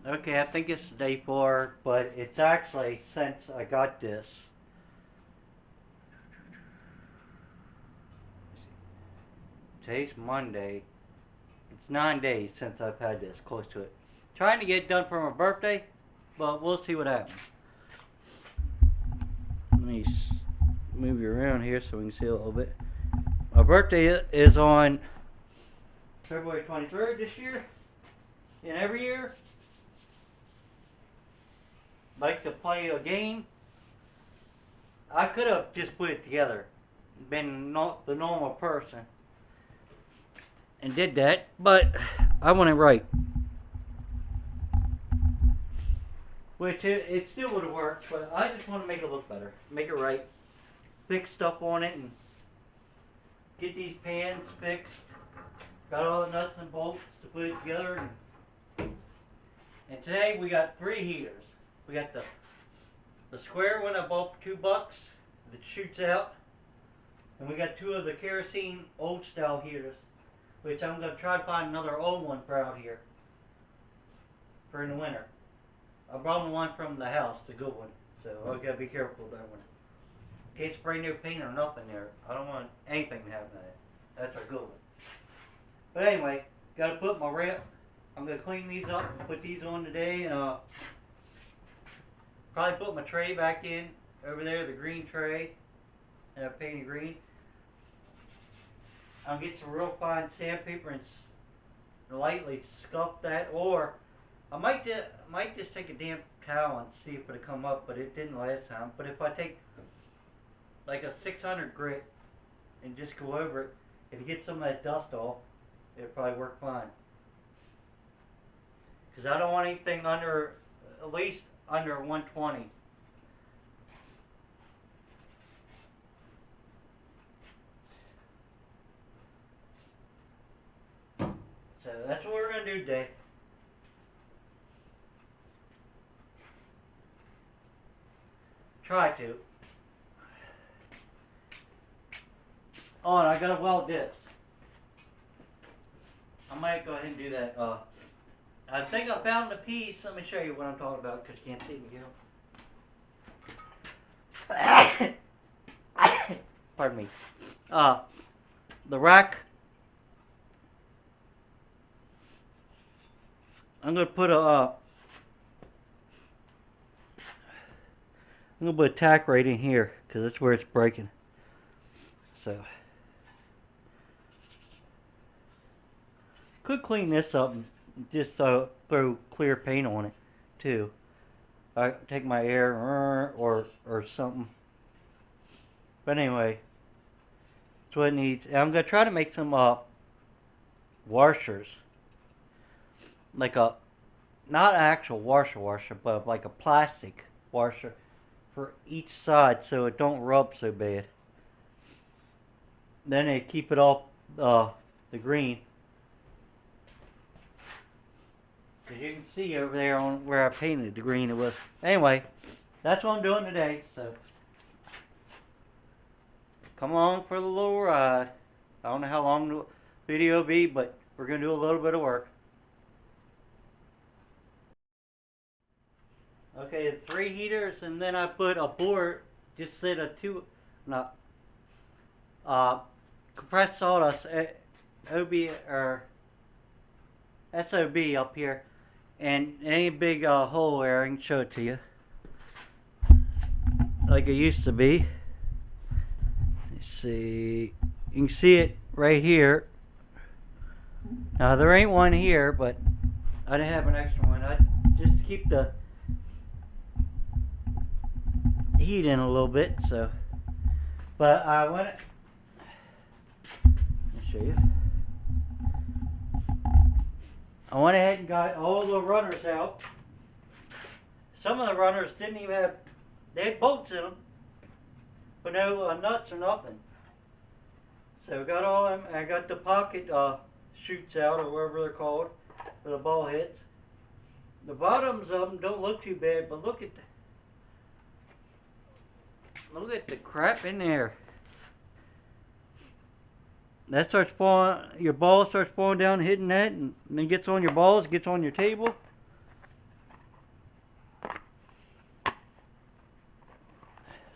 Okay, I think it's day 4, but it's actually since I got this. Today's Monday. It's 9 days since I've had this, close to it. Trying to get it done for my birthday, but we'll see what happens. Let me move you around here so we can see a little bit. My birthday is on February 23rd this year, and every year like to play a game. I could have just put it together, been not the normal person, and did that, but I want it right. Which it still would have worked, but I just want to make it look better, make it right, fix stuff on it, and get these pans fixed. Got all the nuts and bolts to put it together, and today we got 3 heaters. We got the square one I bought for $2 that shoots out, and we got 2 of the kerosene old style heaters, which I'm gonna try to find another old one for out here for in the winter. I brought one from the house, the good one, so I gotta be careful with that one. Can't spray no paint or nothing there. I don't want anything to happen to that. That's a good one. But anyway, gotta put my ramp. I'm gonna clean these up and put these on today, and probably put my tray back in over there, the green tray, and I painted green. I'll get some real fine sandpaper and lightly scuff that, or I might just take a damp towel and see if it'll come up, but it didn't last time. But if I take like a 600 grit and just go over it, if you get some of that dust off, it'll probably work fine. Because I don't want anything under, at least under 120. So that's what we're going to do today. Try to. Oh, and I got to weld this. I might go ahead and do that. I think I found the piece. Let me show you what I'm talking about because you can't see me here. Pardon me. Uh, the rack. I'm gonna put I'm gonna put a tack right in here because that's where it's breaking. So could clean this up and just throw clear paint on it too. I take my air or something. But anyway, that's what it needs. And I'm gonna try to make some washers, like a not an actual washer, but like a plastic washer for each side so it don't rub so bad. Then they keep it off the green. As you can see over there on where I painted the green, it was. Anyway, that's what I'm doing today. So come along for the little ride. I don't know how long the video will be, but we're gonna do a little bit of work. Okay, 3 heaters, and then I put a board, just set a not uh, compressed sawdust, OB or SOB up here, and any big hole there. I can show it to you, like it used to be. Let's see, you can see it right here. Now there ain't one here, but I didn't have an extra one. I just to keep the heat in a little bit. So, but I went. Let me show you. I went ahead and got all the runners out. Some of the runners didn't even have, they had bolts in them, but no nuts or nothing. So I got all them. I got the pocket shoots out, or whatever they're called, where the ball hits. The bottoms of them don't look too bad, but look at the crap in there. That starts falling. Your ball starts falling down, hitting that, and then gets on your balls, gets on your table.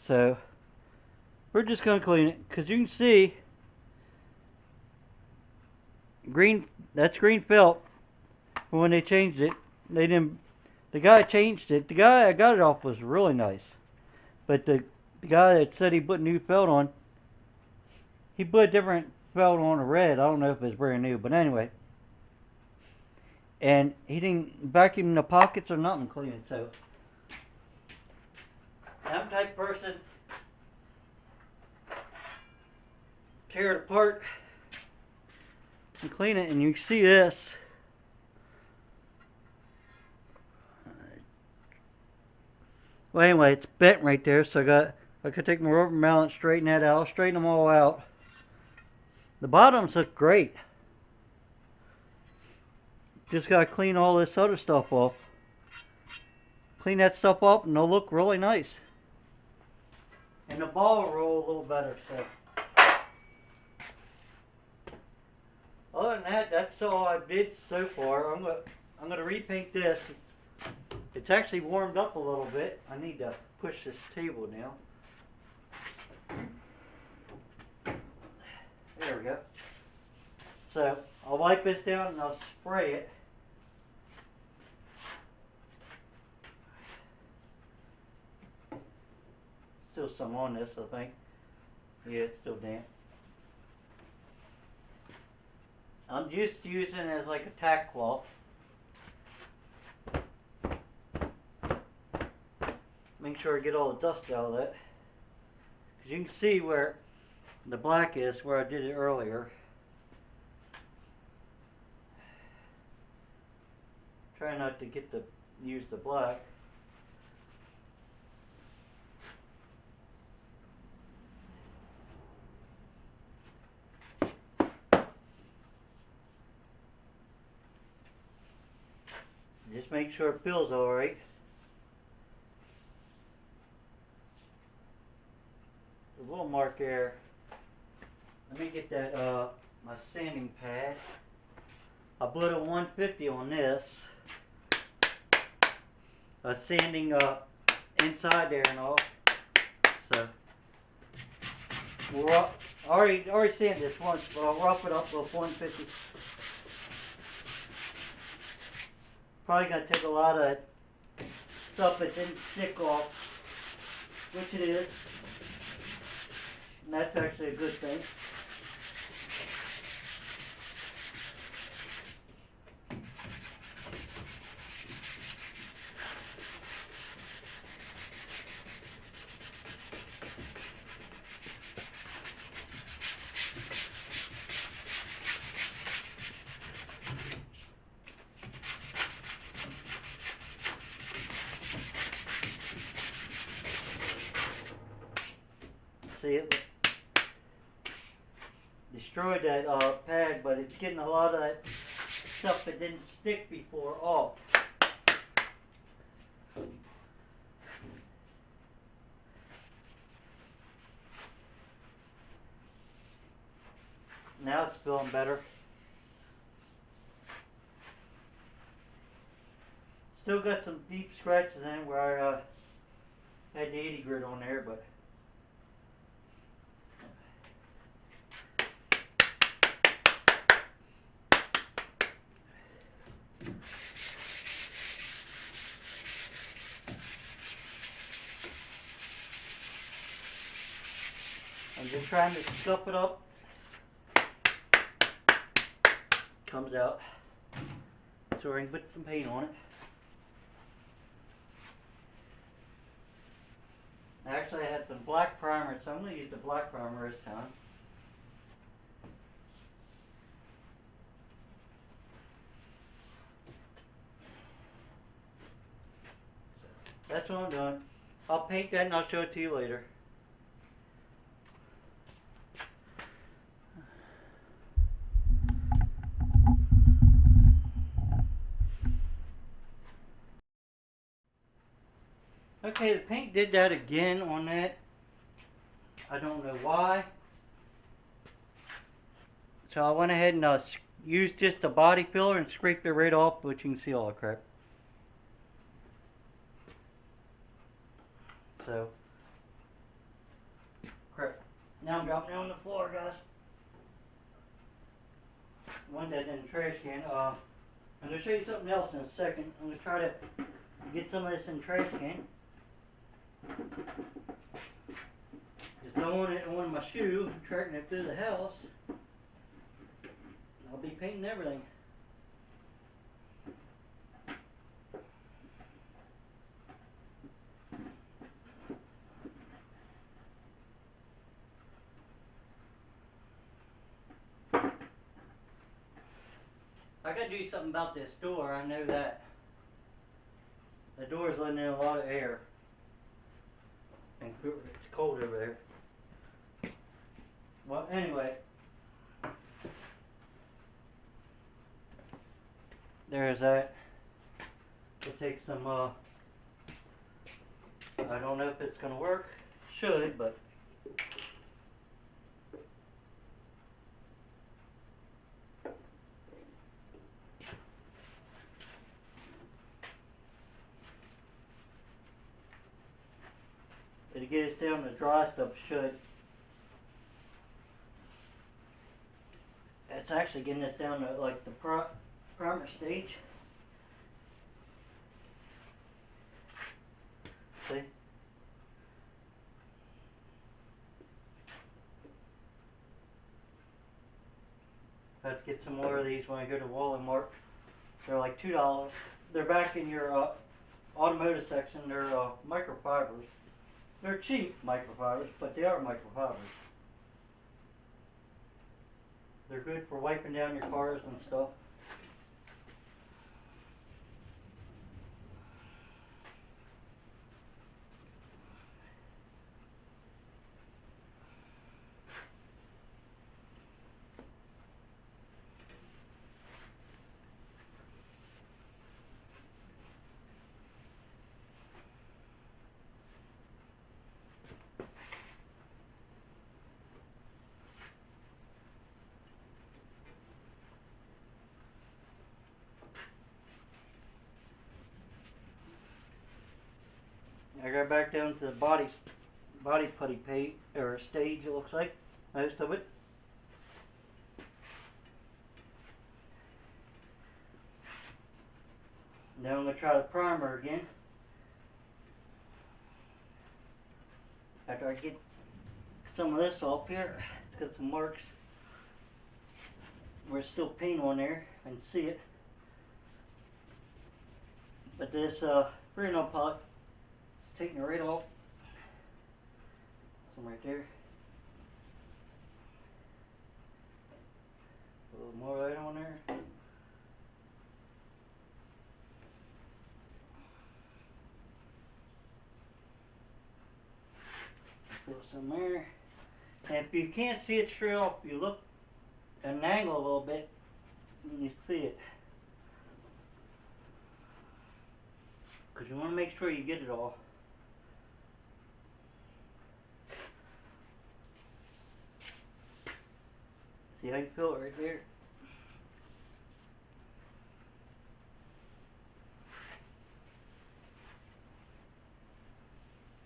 So we're just gonna clean it, because you can see green, that's green felt from when they changed it. They didn't, the guy changed it. The guy I got it off was really nice. But the guy that said he put new felt on, he put a different felt on a red. I don't know if it's brand new, but anyway. And he didn't vacuum the pockets or nothing clean it, so I'm the type of person, tear it apart and clean it, and you can see this. Well, anyway, it's bent right there, so I could take my rubber mallet, straighten that out. I'll straighten them all out. The bottoms look great. Just gotta clean all this other stuff off. Clean that stuff up and they'll look really nice. And the ball will roll a little better, so. Other than that, that's all I did so far. I'm gonna repaint this. It's actually warmed up a little bit. I need to push this table down. There we go. So I'll wipe this down and I'll spray it. Still some on this, I think. Yeah, it's still damp. I'm just using it as like a tack cloth. Make sure I get all the dust out of that. Because you can see where the black is, where I did it earlier. Try not to use the black. Just make sure it feels alright. A little mark there. Let me get that my sanding pad. I put a 150 on this. Sanding inside there and all. So we'll already sanded this once, but I'll rough it up with 150. Probably gonna take a lot of stuff that didn't stick off, which it is, and that's actually a good thing. See, it destroyed that pad, but it's getting a lot of that stuff that didn't stick before off. Now it's feeling better. Still got some deep scratches in it where I had the 80 grit on there, but I'm just trying to scuff it up. Comes out. So I can put some paint on it. Actually, I had some black primer, so I'm going to use the black primer this time. That's what I'm doing. I'll paint that and I'll show it to you later. Okay, the paint did that again on that. I don't know why. So I went ahead and used just a body filler and scraped it right off, but you can see all the crap. So Now I'm dropping it on the floor, guys. One that in the trash can. I'm going to show you something else in a second. I'm going to try to get some of this in the trash can. Just throwing it on my shoe, tracking it through the house. I'll be painting everything. I gotta do something about this door. I know that. The door is letting in a lot of air. And it's cold over there. Well, anyway. There's that. We'll take some, I don't know if it's gonna work. Should, but. It'll get us down to dry stuff, should. It's actually getting us down to like the primer stage. See? I have to get some more of these when I go to Walmart. They're like $2. They're back in your automotive section. They're microfibers. They're cheap microfibers, but they are microfibers. They're good for wiping down your cars and stuff. I got back down to the body putty paint or stage. It looks like most of it. Now I'm gonna try the primer again. After I get some of this off here, it's got some marks where it's still paint on there. I can see it. But this Freon polish is taking it right off. Some right there. A little more right on there. Put some there. And if you can't see it straight off, you look at an angle a little bit and you see it. Because you want to make sure you get it all. See how you feel it right there?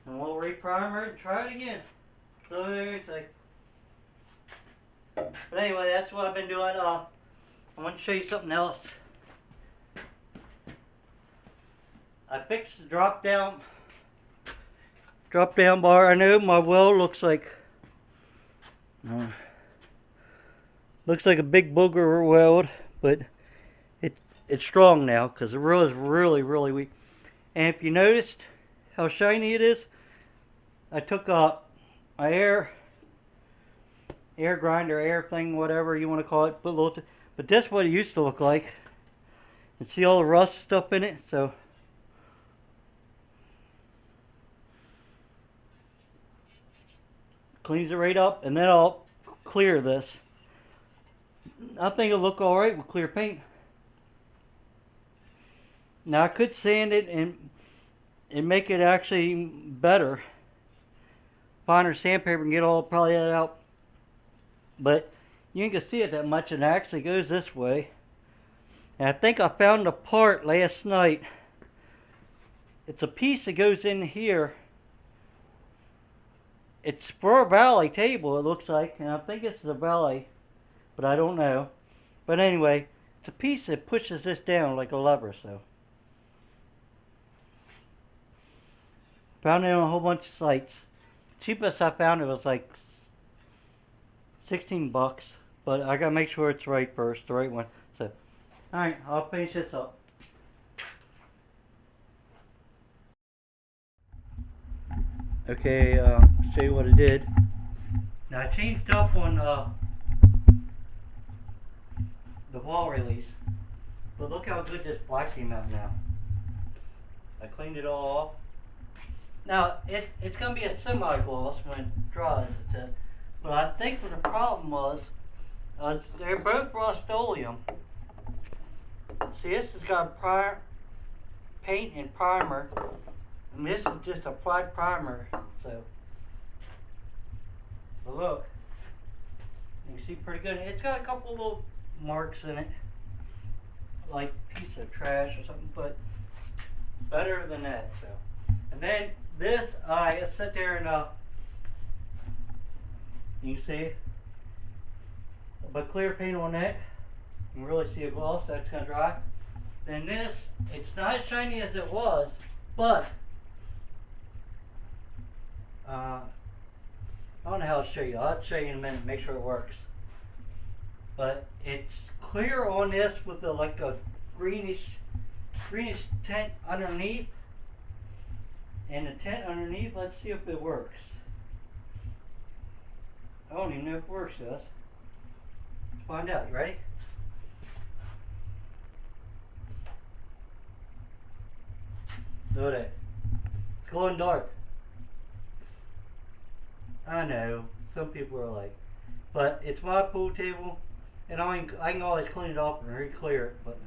And we'll re-primer and try it again. So it's like. But anyway, that's what I've been doing. I want to show you something else. I fixed the drop down bar. I know my weld looks like a big booger weld, but it's strong now because the reel is really weak. And if you noticed how shiny it is, I took my air grinder, air thing, whatever you want to call it, but that's what it used to look like. And see all the rust stuff in it, so. Cleans it right up, and then I'll clear this. I think it'll look alright with clear paint. Now I could sand it and make it actually better. Finer sandpaper and get probably that out. But you ain't gonna see it that much, and it actually goes this way. And I think I found a part last night. It's a piece that goes in here. it's for a valet table, it looks like, and I think it's a valet, but I don't know. But anyway, it's a piece that pushes this down like a lever, so. Found it on a whole bunch of sites. Cheapest I found it was like 16 bucks, but I gotta make sure it's right first, the right one. So, alright, I'll finish this up. Okay, show you what I did. Now I changed up on the wall release, but look how good this black came out now. I cleaned it all off. Now it's gonna be a semi-gloss when it dries, it says. But I think what the problem was they're both Rust-Oleum. See, this has got paint and primer, and this is just applied primer. So, but look, you can see pretty good. It's got a couple little marks in it, like a piece of trash or something, but better than that. So, and then this, I sit there and you can see, but clear paint on that. You can really see a gloss. That's gonna dry. Then this, it's not as shiny as it was, but I don't know how to show you. I'll show you in a minute. Make sure it works. But it's clear on this with the like a greenish tint underneath, and the tint underneath. Let's see if it works. I don't even know if it works, guys. Let's find out. You ready? Look at it. It's glowing dark. I know. Some people are like, but it's my pool table, and I can always clean it off and re-clear it. But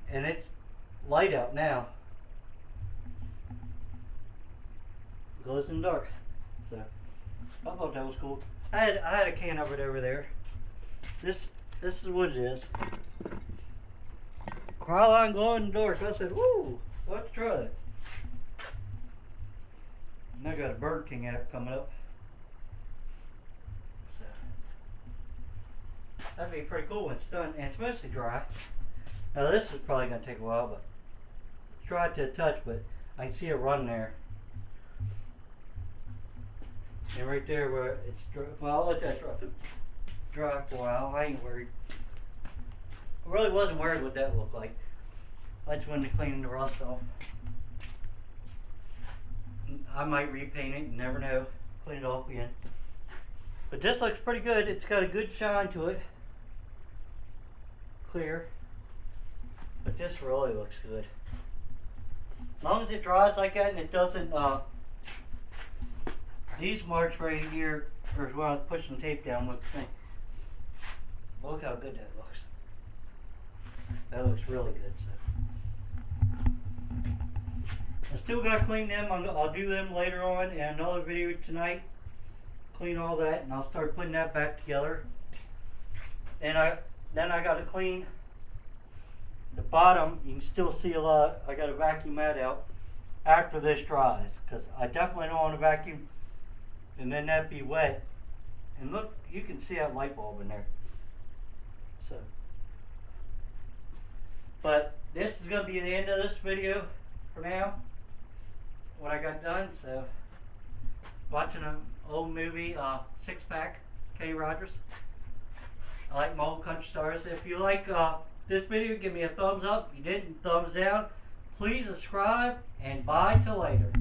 and it's light out now. It glows in the dark. So I thought that was cool. I had a can of it over there. This is what it is. Krylon glow in the dark. I said, "Woo, let's try it." And I got a Burger King app coming up. So that'd be pretty cool when it's done, and it's mostly dry. Now this is probably gonna take a while, but it's dry to a touch, but I can see it run there. And right there where it's dry, well, I'll let that dry for a while. I ain't worried. I really wasn't worried what that looked like. I just wanted to clean the rust off. I might repaint it, you never know. Clean it off again. But this looks pretty good. It's got a good shine to it. Clear. But this really looks good. As long as it dries like that and it doesn't, these marks right here are when I was pushing tape down with the thing. Look how good that looks. That looks really good. So I still got to clean them. I'll do them later on in another video tonight. Clean all that, and I'll start putting that back together. And then I got to clean the bottom. You can still see a lot. I got to vacuum that out after this dries, because I definitely don't want to vacuum and then that be wet. And look, you can see that light bulb in there. So, but this is going to be the end of this video for now. What I got done. So, watching an old movie, Six Pack, Kenny Rogers. I like my old country stars. If you like this video, give me a thumbs up. If you didn't, thumbs down. Please subscribe, and bye till later.